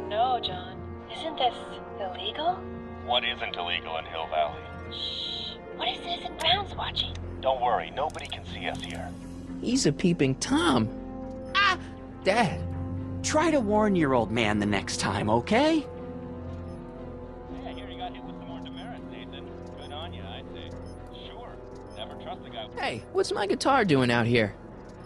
No, John. Isn't this illegal? What isn't illegal in Hill Valley? Shh. What is Citizen Brown's watching? Don't worry, nobody can see us here. He's a peeping Tom. Ah! Dad. Try to warn your old man the next time, okay? Hey, I hear you got hit with some more demerits, Nathan. Good on you, I'd say. Sure. Never trust a guy. Hey, what's my guitar doing out here?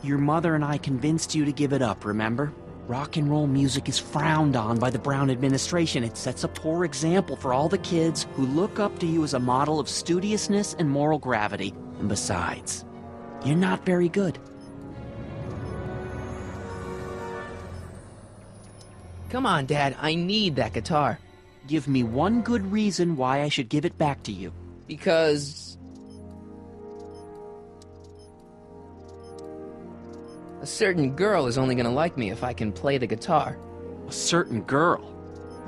Your mother and I convinced you to give it up, remember? Rock and roll music is frowned on by the Brown administration. It sets a poor example for all the kids who look up to you as a model of studiousness and moral gravity. And besides, you're not very good. Come on, Dad, I need that guitar. Give me one good reason why I should give it back to you. Because... a certain girl is only gonna like me if I can play the guitar. A certain girl?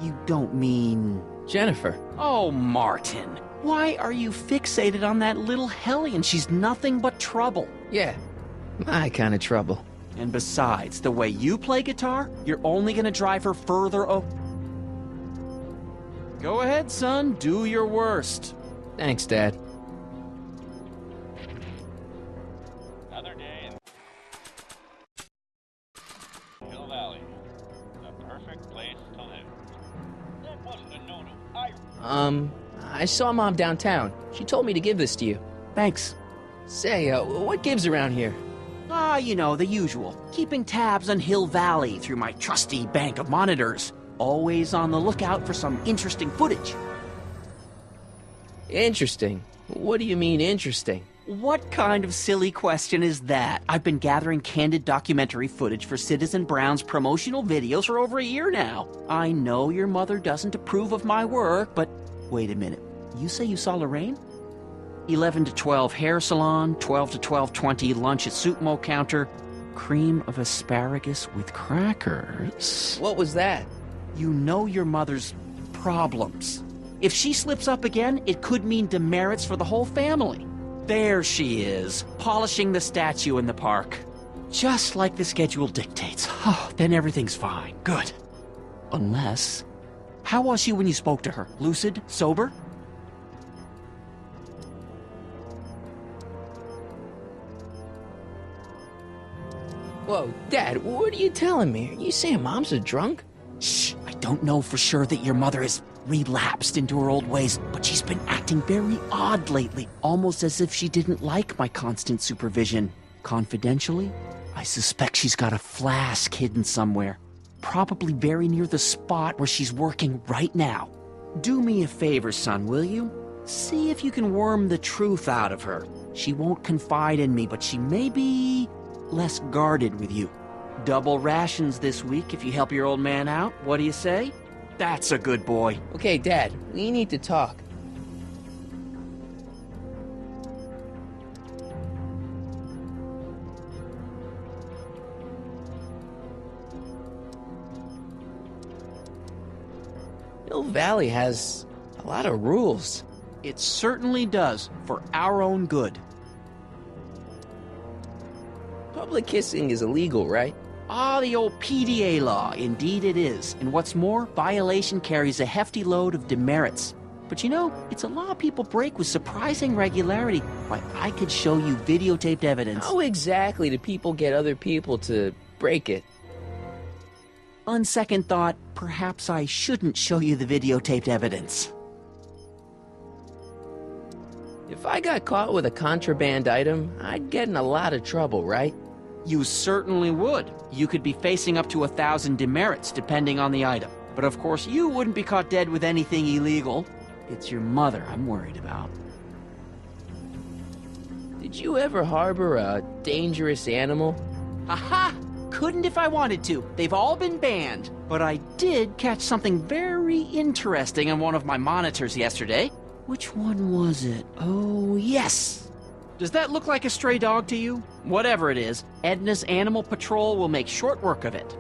You don't mean... Jennifer. Oh, Martin. Why are you fixated on that little hellion? She's nothing but trouble. Yeah, my kind of trouble. And besides, the way you play guitar, you're only gonna drive her further Go ahead, son. Do your worst. Thanks, Dad. Another day in Hill Valley. The perfect place to live. That wasn't a no-no. I saw Mom downtown. She told me to give this to you. Thanks. Say, what gives around here? Ah, you know, the usual. Keeping tabs on Hill Valley through my trusty bank of monitors. Always on the lookout for some interesting footage. Interesting? What do you mean, interesting? What kind of silly question is that? I've been gathering candid documentary footage for Citizen Brown's promotional videos for over a year now. I know your mother doesn't approve of my work, but wait a minute. You say you saw Lorraine? 11 to 12 hair salon, 12 to 12:20 lunch at Suitmo counter, cream of asparagus with crackers. What was that? You know your mother's problems. If she slips up again, it could mean demerits for the whole family. There she is, polishing the statue in the park. Just like the schedule dictates. Oh, then everything's fine. Good. Unless... How was she when you spoke to her? Lucid? Sober? Whoa, Dad, what are you telling me? Are you saying Mom's a drunk? Shh, I don't know for sure that your mother has relapsed into her old ways, but she's been acting very odd lately, almost as if she didn't like my constant supervision. Confidentially, I suspect she's got a flask hidden somewhere, probably very near the spot where she's working right now. Do me a favor, son, will you? See if you can worm the truth out of her. She won't confide in me, but she may be less guarded with you. Double rations this week if you help your old man out. What do you say? That's a good boy. Okay, Dad, we need to talk. Hill Valley has a lot of rules. It certainly does, for our own good. Public kissing is illegal, right? Ah, the old PDA law. Indeed it is. And what's more, violation carries a hefty load of demerits. But you know, it's a law people break with surprising regularity. Why, I could show you videotaped evidence. How exactly do people get other people to break it? On second thought, perhaps I shouldn't show you the videotaped evidence. If I got caught with a contraband item, I'd get in a lot of trouble, right? You certainly would. You could be facing up to 1,000 demerits, depending on the item. But of course, you wouldn't be caught dead with anything illegal. It's your mother I'm worried about. Did you ever harbor a dangerous animal? Aha! Couldn't if I wanted to. They've all been banned. But I did catch something very interesting on one of my monitors yesterday. Which one was it? Oh, yes! Does that look like a stray dog to you? Whatever it is, Edna's Animal Patrol will make short work of it.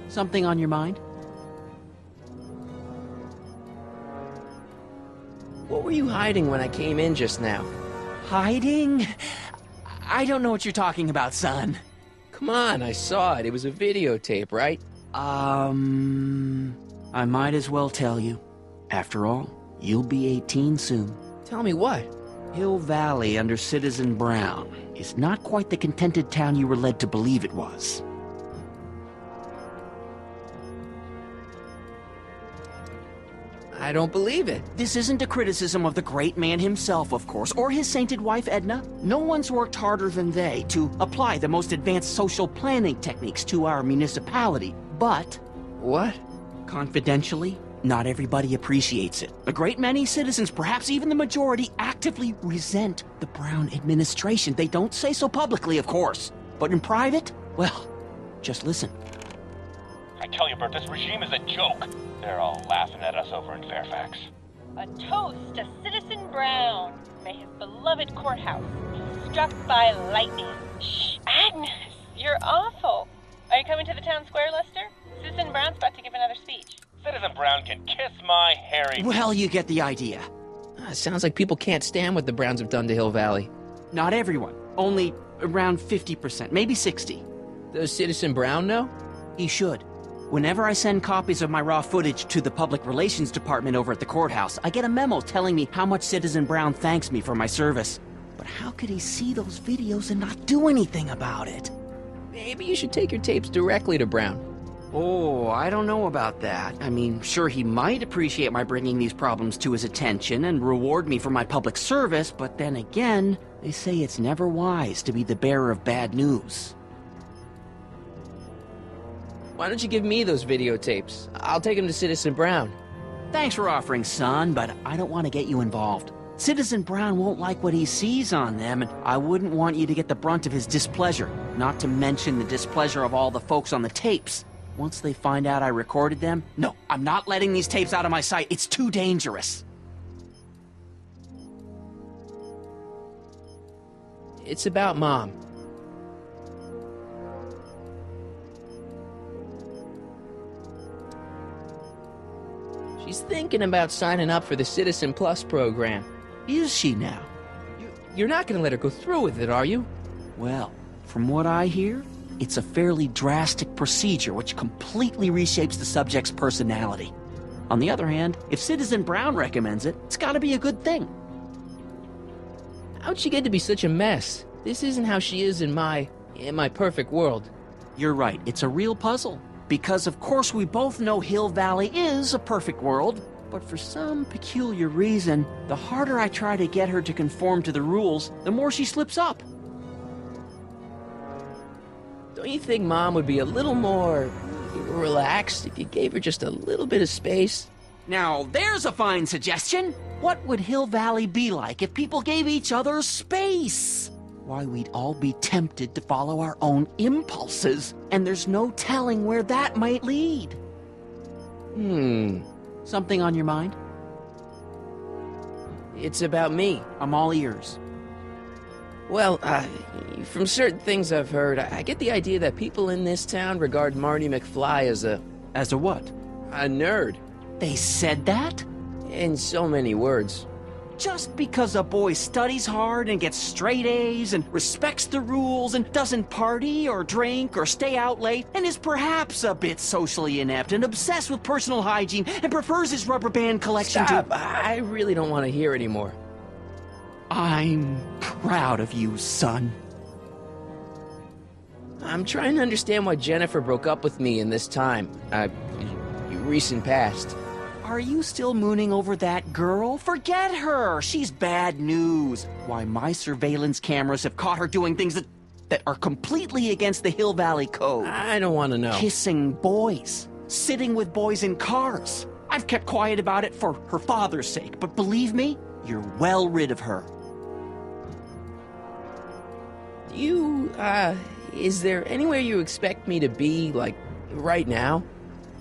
Something on your mind? What were you hiding when I came in just now? Hiding? I don't know what you're talking about, son. Come on, I saw it. It was a videotape, right? I might as well tell you. After all, you'll be 18 soon. Tell me what? Hill Valley under Citizen Brown is not quite the contented town you were led to believe it was. I don't believe it. This isn't a criticism of the great man himself, of course, or his sainted wife, Edna. No one's worked harder than they to apply the most advanced social planning techniques to our municipality. But, What? confidentially, not everybody appreciates it. A great many citizens, perhaps even the majority, actively resent the Brown administration. They don't say so publicly, of course. But in private, well, just listen. I tell you, Bert, this regime is a joke. They're all laughing at us over in Fairfax. A toast to Citizen Brown. May his beloved courthouse be struck by lightning. Shh, Agnes, you're awful. Are you coming to the town square, Lester? Citizen Brown's about to give another speech. Citizen Brown can kiss my hairy... Well, you get the idea. Sounds like people can't stand what the Browns have done to Hill Valley. Not everyone. Only around 50%, maybe 60. Does Citizen Brown know? He should. Whenever I send copies of my raw footage to the Public Relations Department over at the courthouse, I get a memo telling me how much Citizen Brown thanks me for my service. But how could he see those videos and not do anything about it? Maybe you should take your tapes directly to Brown. Oh, I don't know about that. I mean, sure, he might appreciate my bringing these problems to his attention and reward me for my public service, but then again, they say it's never wise to be the bearer of bad news. Why don't you give me those videotapes? I'll take them to Citizen Brown. Thanks for offering, son, but I don't want to get you involved. Citizen Brown won't like what he sees on them, and I wouldn't want you to get the brunt of his displeasure, not to mention the displeasure of all the folks on the tapes. Once they find out I recorded them, no, I'm not letting these tapes out of my sight. It's too dangerous. It's about Mom. She's thinking about signing up for the Citizen Plus program. Is she now? You're not going to let her go through with it, are you? Well, from what I hear, it's a fairly drastic procedure which completely reshapes the subject's personality. On the other hand, if Citizen Brown recommends it, it's gotta be a good thing. How'd she get to be such a mess? This isn't how she is in my perfect world. You're right, it's a real puzzle. Because of course we both know Hill Valley is a perfect world, but for some peculiar reason, the harder I try to get her to conform to the rules, the more she slips up. Don't you think Mom would be a little more relaxed if you gave her just a little bit of space? Now, there's a fine suggestion. What would Hill Valley be like if people gave each other space? Why, we'd all be tempted to follow our own impulses, and there's no telling where that might lead. Something on your mind? It's about me. I'm all ears. Well, from certain things I've heard, I get the idea that people in this town regard Marty McFly as a what? a nerd. They said that? In so many words. Just because a boy studies hard and gets straight A's and respects the rules and doesn't party or drink or stay out late and is perhaps a bit socially inept and obsessed with personal hygiene and prefers his rubber band collection Stop! I really don't want to hear anymore. I'm proud of you, son. I'm trying to understand why Jennifer broke up with me in this time. Recent past. Are you still mooning over that girl? Forget her! She's bad news. Why, my surveillance cameras have caught her doing things that are completely against the Hill Valley Code. I don't want to know. Kissing boys. Sitting with boys in cars. I've kept quiet about it for her father's sake, but believe me, you're well rid of her. Is there anywhere you expect me to be, like, right now?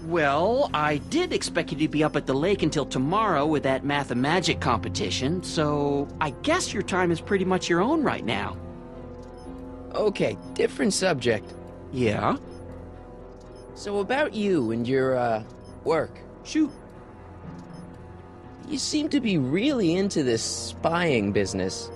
Well, I did expect you to be up at the lake until tomorrow with that math-and-magic competition, so I guess your time is pretty much your own right now. Okay, different subject. Yeah? So about you and your, work. Shoot. You seem to be really into this spying business.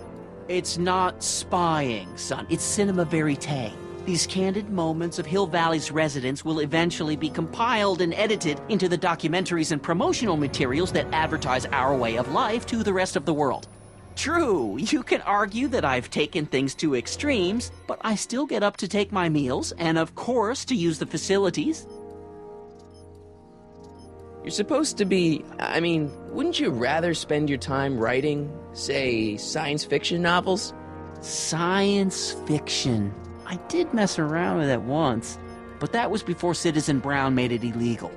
It's not spying, son. It's cinema verite. These candid moments of Hill Valley's residents will eventually be compiled and edited into the documentaries and promotional materials that advertise our way of life to the rest of the world. True, you can argue that I've taken things to extremes, but I still get up to take my meals and, of course, to use the facilities. You're supposed to be... I mean, wouldn't you rather spend your time writing, say, science fiction novels? Science fiction. I did mess around with it once, but that was before Citizen Brown made it illegal.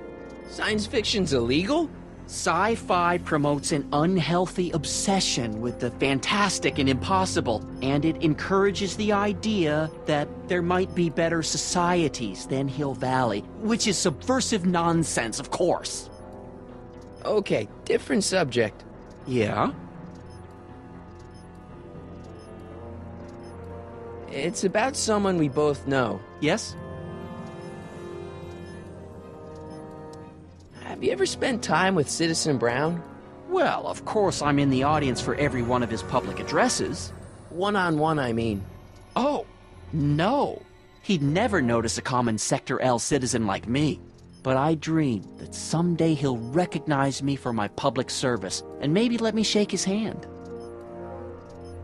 Science fiction's illegal? Sci-fi promotes an unhealthy obsession with the fantastic and impossible, and it encourages the idea that there might be better societies than Hill Valley, which is subversive nonsense, of course. Okay, different subject. Yeah? It's about someone we both know. Yes? Have you ever spent time with Citizen Brown? Well, of course I'm in the audience for every one of his public addresses. One-on-one, I mean. Oh, no. He'd never notice a common Sector L citizen like me. But I dream that someday he'll recognize me for my public service and maybe let me shake his hand.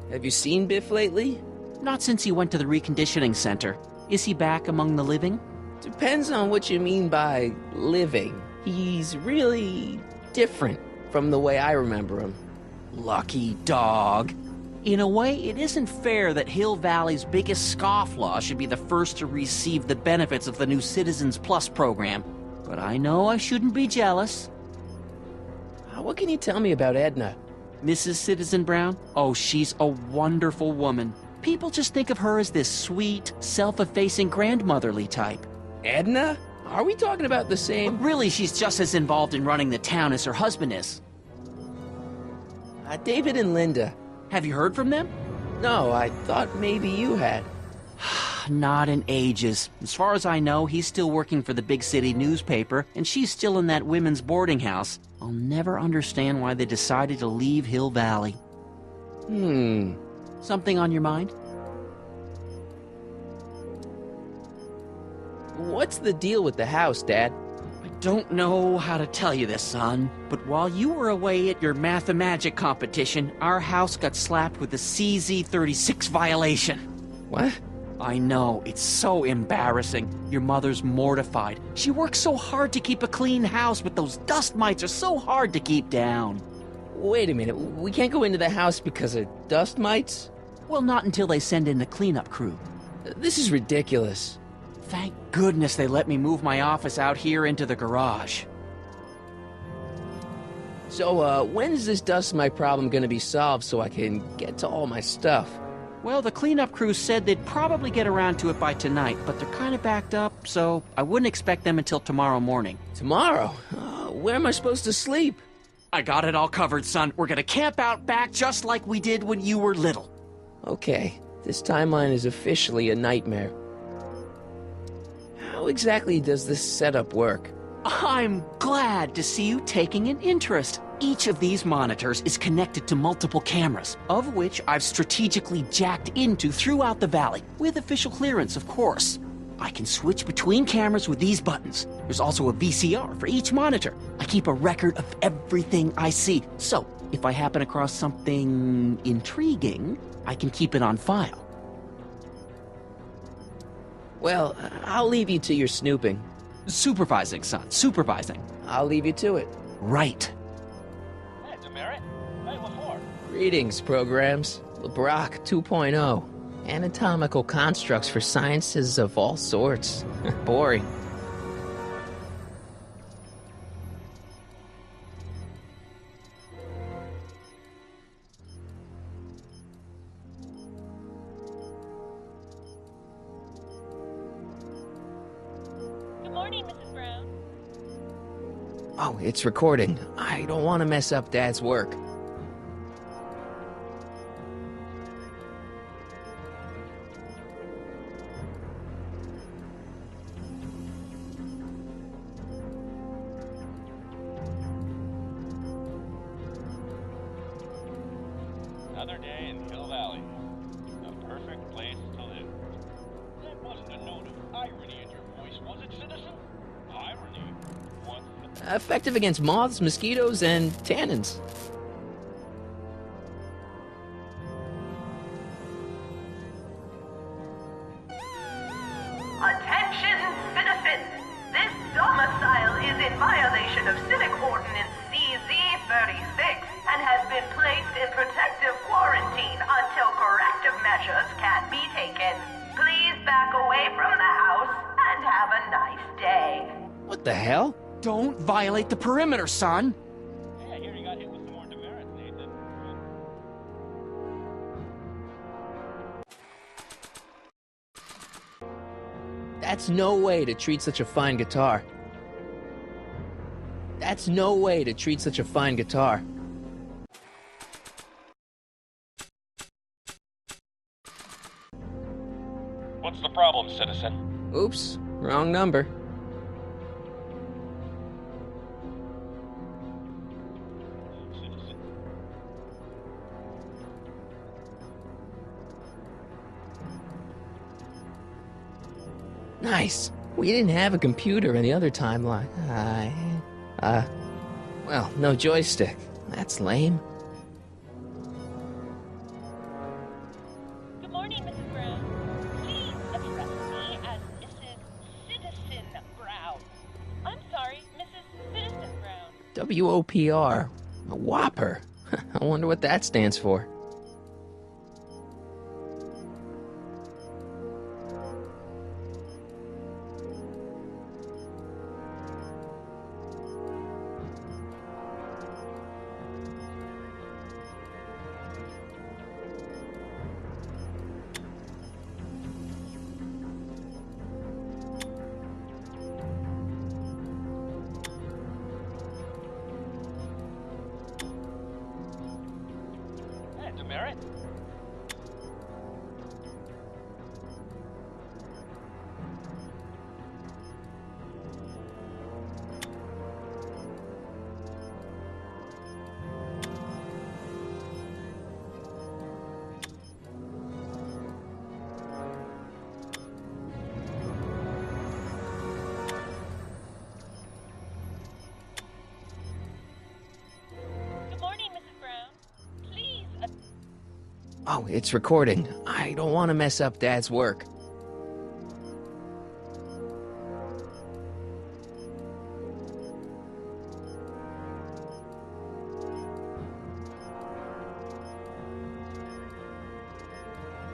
Have you seen Biff lately? Not since he went to the reconditioning center. Is he back among the living? Depends on what you mean by living. He's really different from the way I remember him. Lucky dog. In a way, it isn't fair that Hill Valley's biggest scofflaw should be the first to receive the benefits of the new Citizens Plus program. But I know I shouldn't be jealous. What can you tell me about Edna? Mrs. Citizen Brown? Oh, she's a wonderful woman. People just think of her as this sweet, self-effacing grandmotherly type. Edna? Are we talking about the But same? really, she's just as involved in running the town as her husband is. David and Linda. Have you heard from them? No, I thought maybe you had. Not in ages. As far as I know, he's still working for the big city newspaper, and she's still in that women's boarding house. I'll never understand why they decided to leave Hill Valley. Something on your mind? What's the deal with the house, Dad? I don't know how to tell you this, son, but while you were away at your math-magic competition, our house got slapped with a CZ36 violation. What? I know, it's so embarrassing. Your mother's mortified. She works so hard to keep a clean house, but those dust mites are so hard to keep down. Wait a minute, we can't go into the house because of dust mites? Well, not until they send in the cleanup crew. This is ridiculous. Thank goodness they let me move my office out here into the garage. So, when is this dust mite problem gonna be solved so I can get to all my stuff? Well, the cleanup crew said they'd probably get around to it by tonight, but they're kind of backed up, so I wouldn't expect them until tomorrow morning. Tomorrow? Where am I supposed to sleep? I got it all covered, son. We're gonna camp out back just like we did when you were little. Okay, this timeline is officially a nightmare. How exactly does this setup work? I'm glad to see you taking an interest. Each of these monitors is connected to multiple cameras, of which I've strategically jacked into throughout the valley, with official clearance, of course. I can switch between cameras with these buttons. There's also a VCR for each monitor. I keep a record of everything I see, so if I happen across something intriguing, I can keep it on file. Well, I'll leave you to your snooping. Supervising, son, supervising. I'll leave you to it. Right. Hey, Demerit. Hey, what for? Greetings, programs. LeBrock 2.0. Anatomical constructs for sciences of all sorts. Boring. Good morning, Mrs. Brown. Oh, it's recording. I don't want to mess up Dad's work. Another day in Hill Valley. The perfect place to live. It wasn't Effective against moths, mosquitoes, and tannins. Attention, citizens! This domicile is in violation of Civic Ordinance CZ-36 and has been placed in protective quarantine until corrective measures can be taken. Please back away from the house and have a nice day. What the hell? Don't violate the perimeter, son! Hey, I hear you got hit with some more demerits, Nathan. That's no way to treat such a fine guitar. That's no way to treat such a fine guitar. What's the problem, citizen? Oops, wrong number. Citizen. Nice. We didn't have a computer in the other timeline. Well, no joystick. That's lame. Good morning, Mrs. Brown. Please address me as Mrs. Citizen Brown. I'm sorry, Mrs. Citizen Brown. WOPR. A Whopper. I wonder what that stands for. Hey, demerit? Good morning, Mrs. Brown. Please Oh, it's recording. I don't want to mess up Dad's work.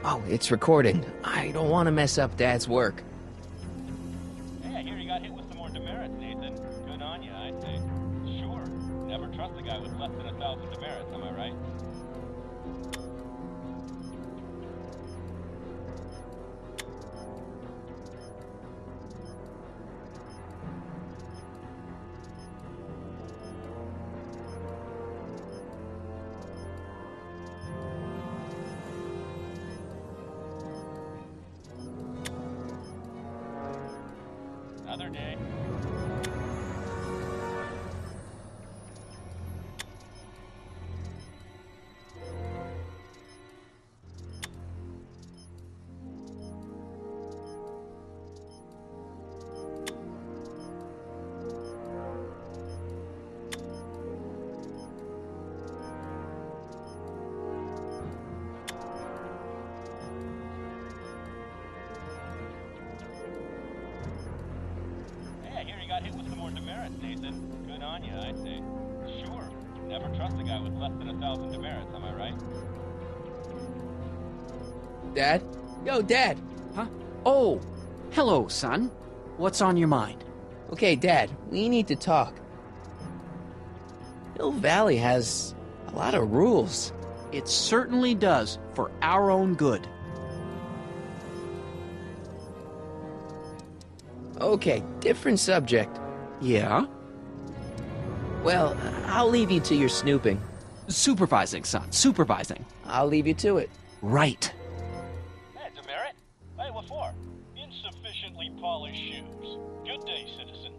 Oh, it's recording. I don't want to mess up Dad's work. Hey, I hear you got hit with some more demerits, Nathan. Good on you, I'd say. Sure. Never trust a guy with less than 1,000 demerits, am I right? Another day. Hey, I hear you got hit with some more demerits, Nathan. Good on you, I'd say. Sure. Never trust a guy with less than 1,000 demerits, am I right? Dad? Yo, Dad! Huh? Oh, hello, son. What's on your mind? Okay, Dad, we need to talk. Hill Valley has a lot of rules. It certainly does, for our own good. Okay, different subject. Yeah? Well, I'll leave you to your snooping. Supervising, son, supervising. I'll leave you to it. Right. Hey, demerit? Hey, what for? Insufficiently polished shoes. Good day, citizen.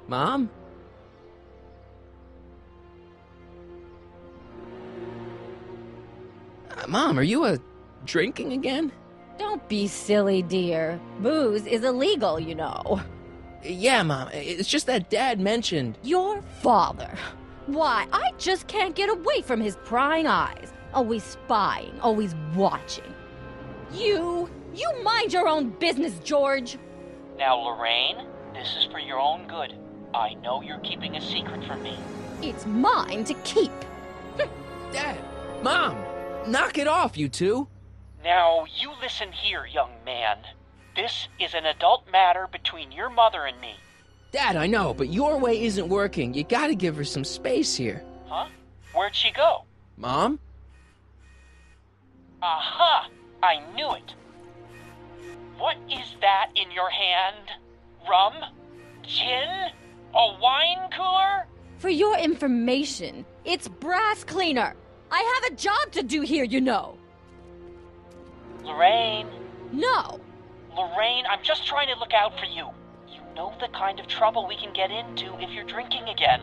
Mom? Mom, are you, drinking again? Don't be silly, dear. Booze is illegal, you know. Yeah, Mom. It's just that Dad mentioned... Your father. Why, I just can't get away from his prying eyes. Always spying, always watching. You mind your own business, George. Now, Lorraine, this is for your own good. I know you're keeping a secret from me. It's mine to keep. Dad! Mom! Knock it off, you two! Now, you listen here, young man. This is an adult matter between your mother and me. Dad, I know, but your way isn't working. You gotta give her some space here. Huh? Where'd she go? Mom? Aha! I knew it. What is that in your hand? Rum? Gin? A wine cooler? For your information, it's brass cleaner. I have a job to do here, you know. Lorraine. No. Lorraine, I'm just trying to look out for you. You know the kind of trouble we can get into if you're drinking again.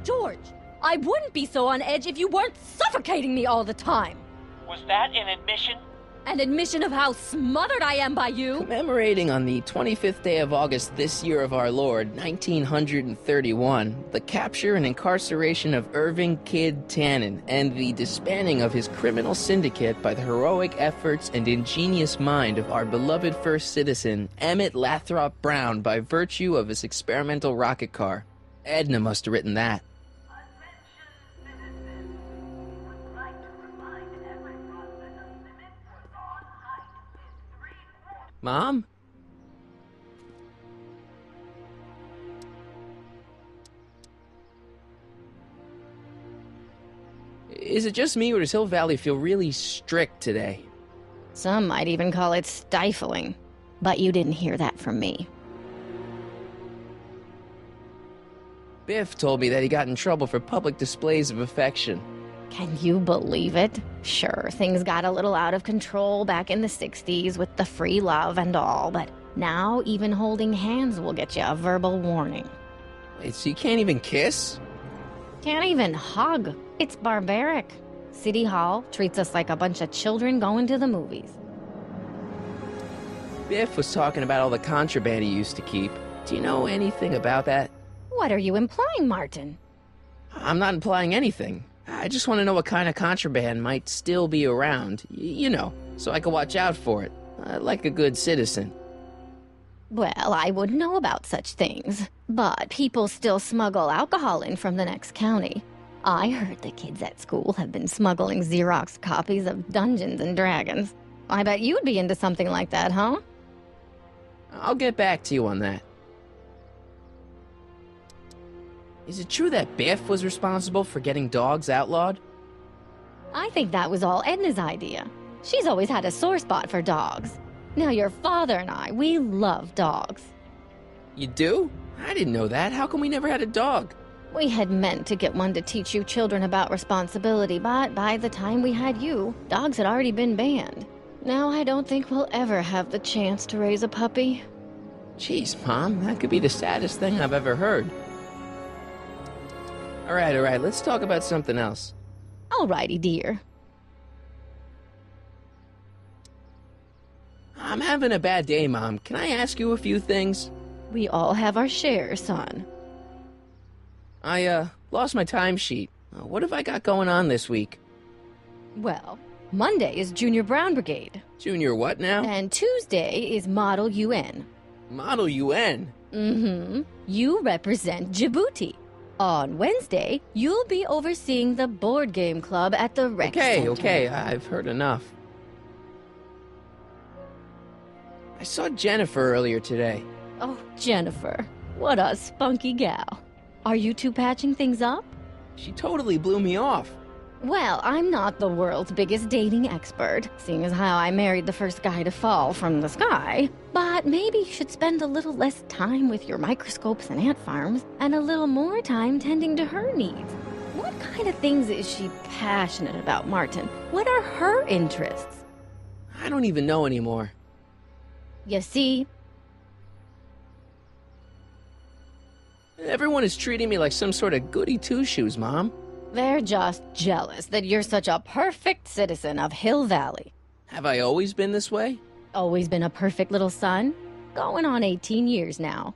George, I wouldn't be so on edge if you weren't suffocating me all the time. Was that an admission? An admission of how smothered I am by you? Commemorating on the 25th day of August this year of our Lord, 1931, the capture and incarceration of Irving Kid Tannen and the disbanding of his criminal syndicate by the heroic efforts and ingenious mind of our beloved first citizen, Emmett Lathrop Brown, by virtue of his experimental rocket car. Edna must have written that. Mom? Is it just me, or does Hill Valley feel really strict today? Some might even call it stifling. But you didn't hear that from me. Biff told me that he got in trouble for public displays of affection. Can you believe it? Sure, things got a little out of control back in the 60s with the free love and all, but now even holding hands will get you a verbal warning. Wait, so you can't even kiss? Can't even hug. It's barbaric. City Hall treats us like a bunch of children going to the movies. Biff was talking about all the contraband he used to keep. Do you know anything about that? What are you implying, Martin? I'm not implying anything. I just want to know what kind of contraband might still be around, you know, so I can watch out for it, like a good citizen. Well, I wouldn't know about such things, but people still smuggle alcohol in from the next county. I heard the kids at school have been smuggling Xerox copies of Dungeons and Dragons. I bet you'd be into something like that, huh? I'll get back to you on that. Is it true that Biff was responsible for getting dogs outlawed? I think that was all Edna's idea. She's always had a sore spot for dogs. Now your father and I, we love dogs. You do? I didn't know that. How come we never had a dog? We had meant to get one to teach you children about responsibility, but by the time we had you, dogs had already been banned. Now I don't think we'll ever have the chance to raise a puppy. Jeez, Mom, that could be the saddest thing I've ever heard. All right, let's talk about something else. Alrighty, dear. I'm having a bad day, Mom. Can I ask you a few things? We all have our share, son. I, lost my timesheet. What have I got going on this week? Well, Monday is Junior Brown Brigade. Junior what now? And Tuesday is Model UN. Model UN? Mm-hmm. You represent Djibouti. On Wednesday, you'll be overseeing the board game club at the rec center. Okay, I've heard enough. I saw Jennifer earlier today. Oh, Jennifer. What a spunky gal. Are you two patching things up? She totally blew me off. Well, I'm not the world's biggest dating expert, seeing as how I married the first guy to fall from the sky. But maybe you should spend a little less time with your microscopes and ant farms, and a little more time tending to her needs. What kind of things is she passionate about, Martin? What are her interests? I don't even know anymore. You see? Everyone is treating me like some sort of goody two-shoes, Mom. They're just jealous that you're such a perfect citizen of Hill Valley. Have I always been this way? Always been a perfect little son? Going on 18 years now.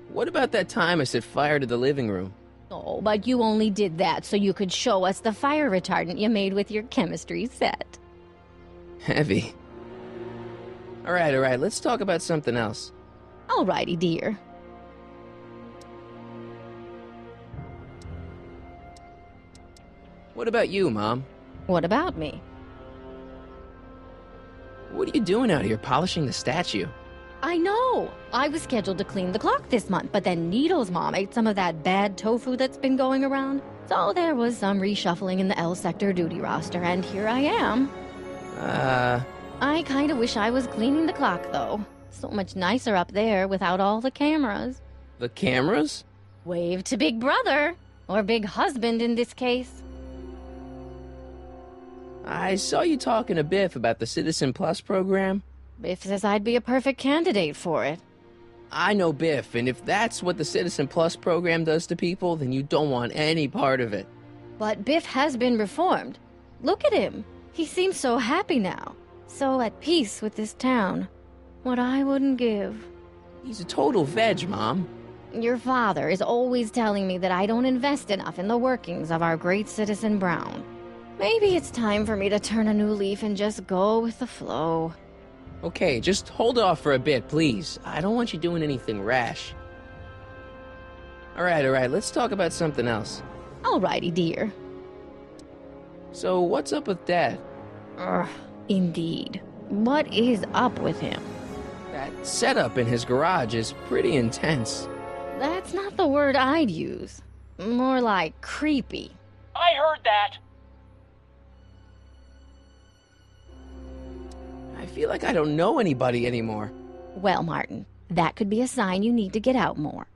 What about that time I set fire to the living room? Oh, but you only did that so you could show us the fire retardant you made with your chemistry set. Heavy. All right, let's talk about something else. Alrighty, dear. What about you, Mom? What about me? What are you doing out here polishing the statue? I know! I was scheduled to clean the clock this month, but then Needle's mom ate some of that bad tofu that's been going around. So there was some reshuffling in the L sector duty roster, and here I am. I kinda wish I was cleaning the clock, though. So much nicer up there without all the cameras. The cameras? Wave to Big Brother, or Big Husband in this case. I saw you talking to Biff about the Citizen Plus program. Biff says I'd be a perfect candidate for it. I know Biff, and if that's what the Citizen Plus program does to people, then you don't want any part of it. But Biff has been reformed. Look at him. He seems so happy now. So at peace with this town. What I wouldn't give. He's a total veg, Mom. Your father is always telling me that I don't invest enough in the workings of our great citizen Brown. Maybe it's time for me to turn a new leaf and just go with the flow. Okay, just hold off for a bit, please. I don't want you doing anything rash. All right, let's talk about something else. Alrighty, dear. So, what's up with Dad? Indeed. What is up with him? That setup in his garage is pretty intense. That's not the word I'd use. More like creepy. I heard that. I feel like I don't know anybody anymore. Well, Martin, that could be a sign you need to get out more.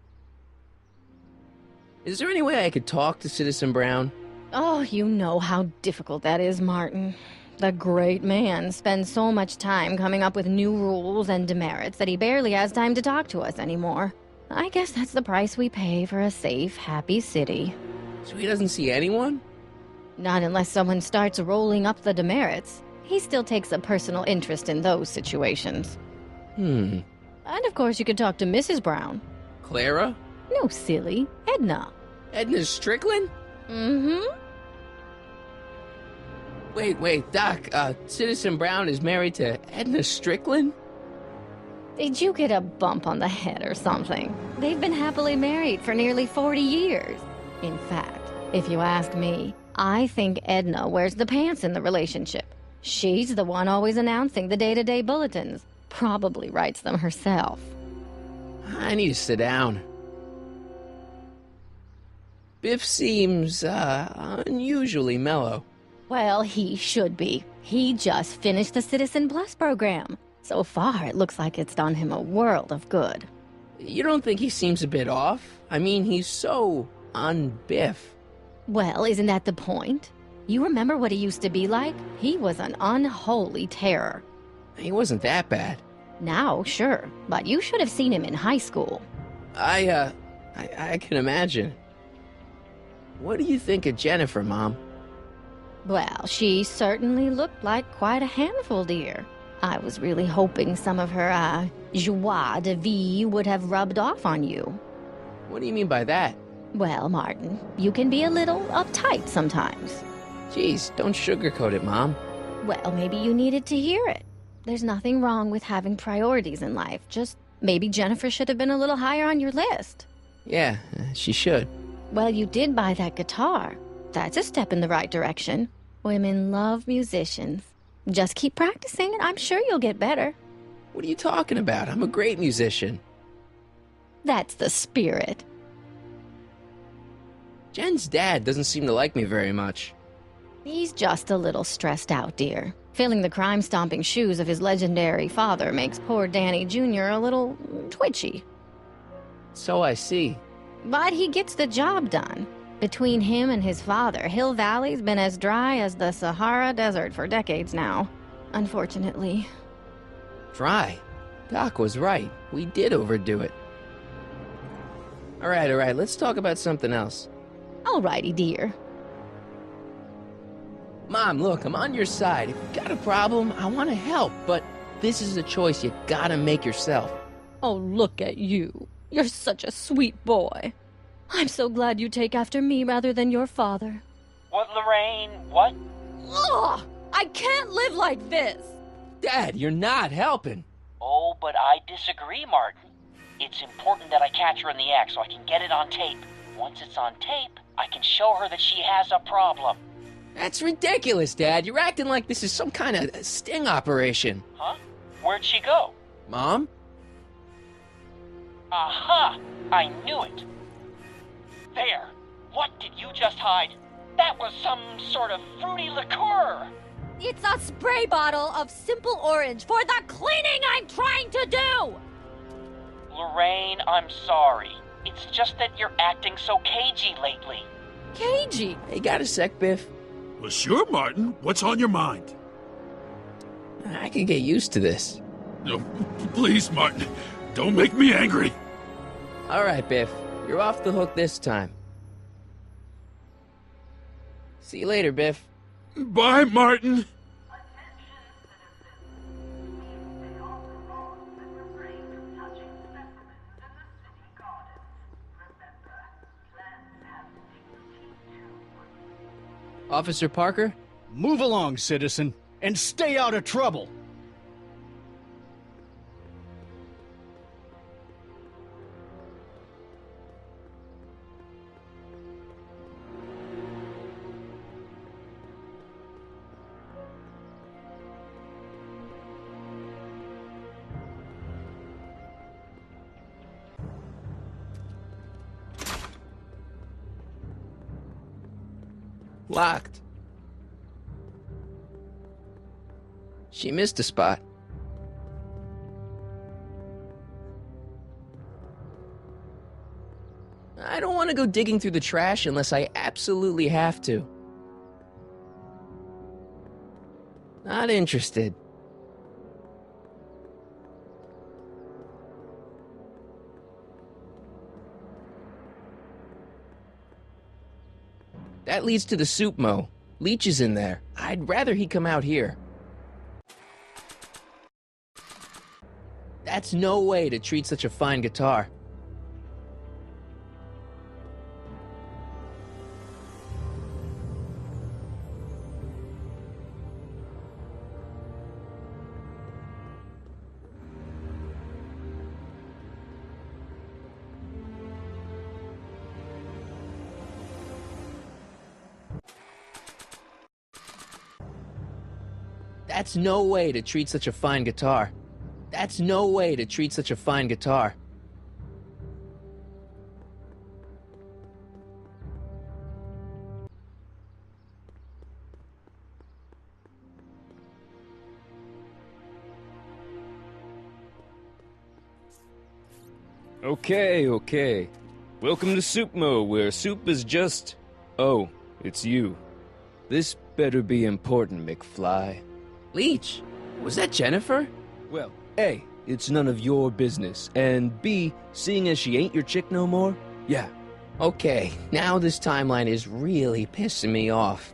Is there any way I could talk to Citizen Brown? Oh, you know how difficult that is, Martin. The great man spends so much time coming up with new rules and demerits that he barely has time to talk to us anymore. I guess that's the price we pay for a safe, happy city. So he doesn't see anyone? Not unless someone starts rolling up the demerits. He still takes a personal interest in those situations. And of course you could talk to Mrs. Brown. Clara? No, silly. Edna. Edna Strickland? Mm-hmm. Wait, Doc, Citizen Brown is married to Edna Strickland? Did you get a bump on the head or something? They've been happily married for nearly 40 years. In fact, if you ask me, I think Edna wears the pants in the relationship. She's the one always announcing the day-to-day bulletins. Probably writes them herself. I need to sit down. Biff seems, unusually mellow. Well, he should be. He just finished the Citizen Plus program. So far, it looks like it's done him a world of good. You don't think he seems a bit off? I mean, he's so un-Biff. Well, isn't that the point? You remember what he used to be like? He was an unholy terror. He wasn't that bad. Now, sure, but you should have seen him in high school. I can imagine. What do you think of Jennifer, Mom? Well, she certainly looked like quite a handful, dear. I was really hoping some of her, joie de vivre would have rubbed off on you. What do you mean by that? Well, Martin, you can be a little uptight sometimes. Jeez, don't sugarcoat it, Mom. Well, maybe you needed to hear it. There's nothing wrong with having priorities in life. Just maybe Jennifer should have been a little higher on your list. Yeah, she should. Well, you did buy that guitar. That's a step in the right direction. Women love musicians. Just keep practicing and I'm sure you'll get better. What are you talking about? I'm a great musician. That's the spirit. Jen's dad doesn't seem to like me very much. He's just a little stressed out, dear. Filling the crime-stomping shoes of his legendary father makes poor Danny Jr. a little twitchy. So I see. But he gets the job done. Between him and his father, Hill Valley's been as dry as the Sahara Desert for decades now. Unfortunately. Dry? Doc was right. We did overdo it. All right, let's talk about something else. Alrighty, dear. Mom, look, I'm on your side. If you got a problem, I want to help, but this is a choice you gotta make yourself. Oh, look at you. You're such a sweet boy. I'm so glad you take after me rather than your father. What, Lorraine? What? Ugh! I can't live like this! Dad, you're not helping. Oh, but I disagree, Martin. It's important that I catch her in the act so I can get it on tape. Once it's on tape, I can show her that she has a problem. That's ridiculous, Dad. You're acting like this is some kind of sting operation. Huh? Where'd she go? Mom? Aha! I knew it. There. What did you just hide? That was some sort of fruity liqueur. It's a spray bottle of simple orange for the cleaning I'm trying to do! Lorraine, I'm sorry. It's just that you're acting so cagey lately. Cagey? Hey, got a sec, Biff? Well, sure, Martin. What's on your mind? I can get used to this. No, please, Martin. Don't make me angry. All right, Biff. You're off the hook this time. See you later, Biff. Bye, Martin. Officer Parker? Move along, citizen, and stay out of trouble. Locked. She missed a spot. I don't want to go digging through the trash unless I absolutely have to. Not interested. That leads to the soup mo. Leech is in there. I'd rather he come out here. That's no way to treat such a fine guitar. That's no way to treat such a fine guitar. That's no way to treat such a fine guitar. Okay. Welcome to Soupmo, where soup is just... Oh, it's you. This better be important, McFly. Leech, was that Jennifer? Well, A, it's none of your business, and B, seeing as she ain't your chick no more, yeah. Okay, now this timeline is really pissing me off.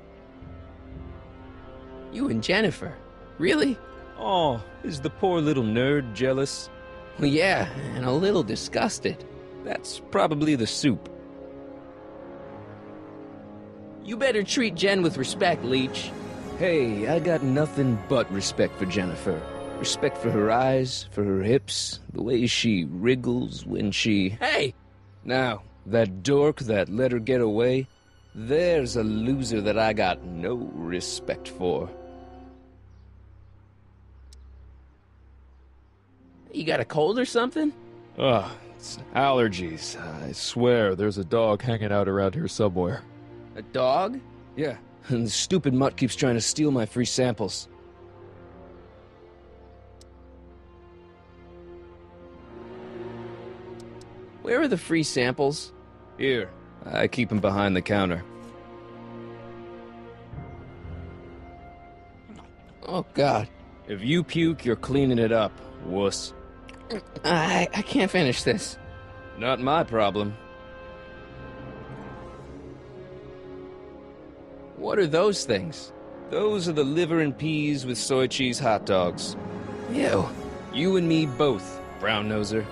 You and Jennifer? Really? Oh, is the poor little nerd jealous? Well, yeah, and a little disgusted. That's probably the soup. You better treat Jen with respect, Leech. Hey, I got nothing but respect for Jennifer. Respect for her eyes, for her hips, the way she wriggles when she... Hey! Now, that dork that let her get away, there's a loser that I got no respect for. You got a cold or something? Ugh, it's allergies. I swear there's a dog hanging out around here somewhere. A dog? Yeah, and the stupid mutt keeps trying to steal my free samples. Where are the free samples? Here, I keep them behind the counter. Oh, God. If you puke, you're cleaning it up, wuss. I can't finish this. Not my problem. What are those things? Those are the liver and peas with soy cheese hot dogs. Ew. You and me both, brown noser.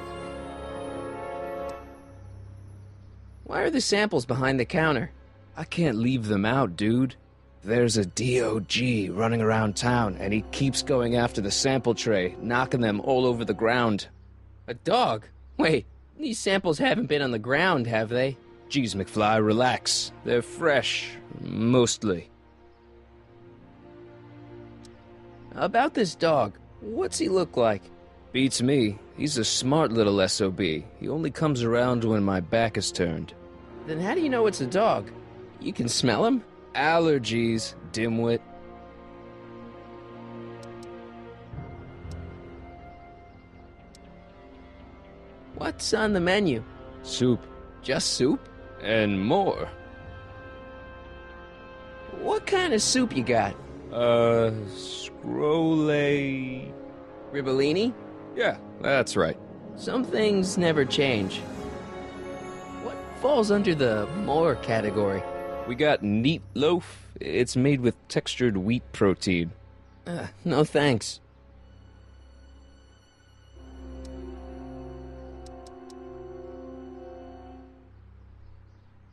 Why are the samples behind the counter? I can't leave them out, dude. There's a DOG running around town, and he keeps going after the sample tray, knocking them all over the ground. A dog? Wait, these samples haven't been on the ground, have they? Geez, McFly, relax. They're fresh. Mostly. About this dog, what's he look like? Beats me. He's a smart little SOB. He only comes around when my back is turned. Then how do you know it's a dog? You can smell him? Allergies, dimwit. What's on the menu? Soup. Just soup? And more. What kind of soup you got? Scrole... Ribellini? Yeah, that's right. Some things never change. What falls under the more category? We got neat loaf. It's made with textured wheat protein. No thanks.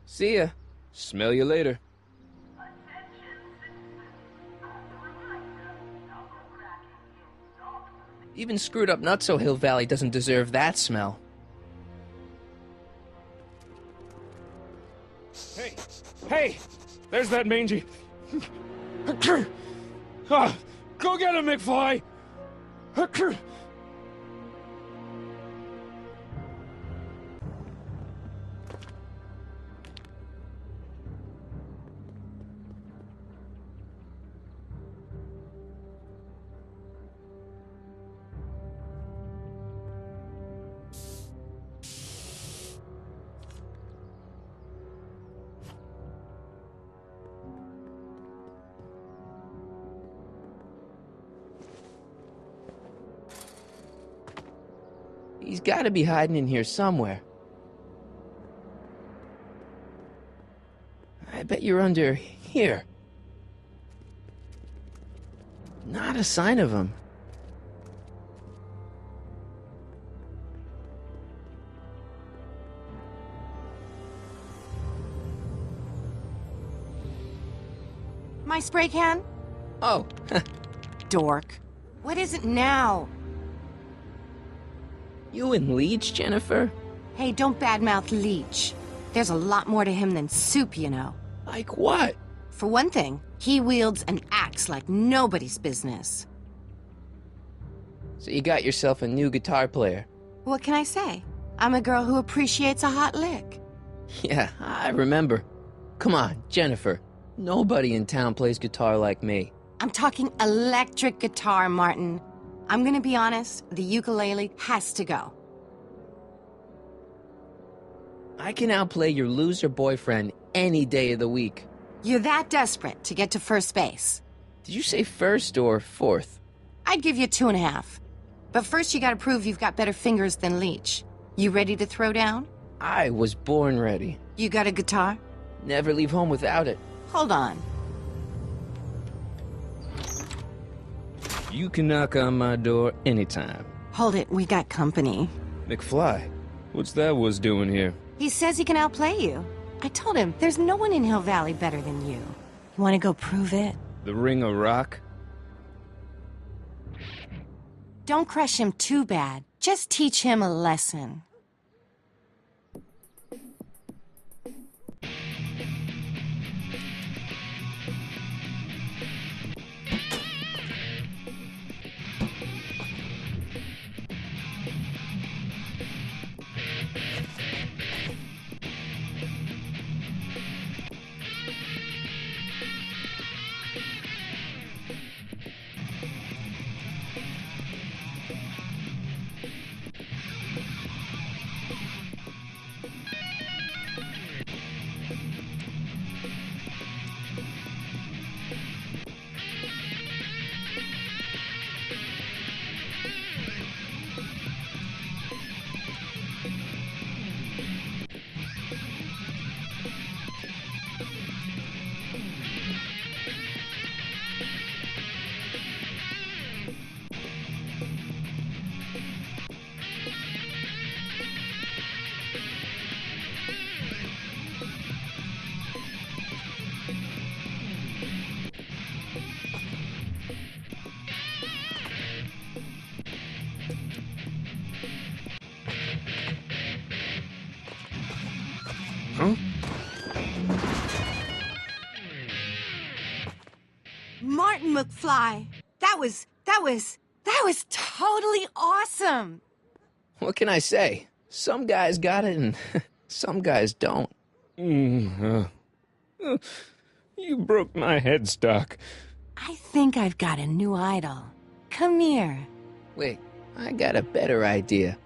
See ya. Smell you later. Even screwed up Nutso Hill Valley doesn't deserve that smell. Hey! Hey! There's that mangy. Go get him, McFly! He's gotta be hiding in here somewhere. I bet you're under here. Not a sign of him. My spray can? Oh, Dork. What is it now? you and Leech, Jennifer? Hey, don't badmouth Leech. There's a lot more to him than soup, you know. Like what? For one thing, he wields an axe like nobody's business. So you got yourself a new guitar player. What can I say? I'm a girl who appreciates a hot lick. Yeah, I remember. Come on, Jennifer. Nobody in town plays guitar like me. I'm talking electric guitar, Martin. I'm gonna be honest, the ukulele has to go. I can outplay your loser boyfriend any day of the week. You're that desperate to get to first base. Did you say first or fourth? I'd give you 2.5. But first you gotta prove you've got better fingers than Leech. You ready to throw down? I was born ready. You got a guitar? Never leave home without it. Hold on. You can knock on my door anytime. Hold it, we got company. McFly, what's that was doing here? He says he can outplay you. I told him, there's no one in Hill Valley better than you. You wanna go prove it? The Ring of Rock? Don't crush him too bad. Just teach him a lesson. Huh? Martin McFly, that was totally awesome. What can I say? Some guys got it and some guys don't. You broke my headstock. I think I've got a new idol. Come here. Wait, I got a better idea.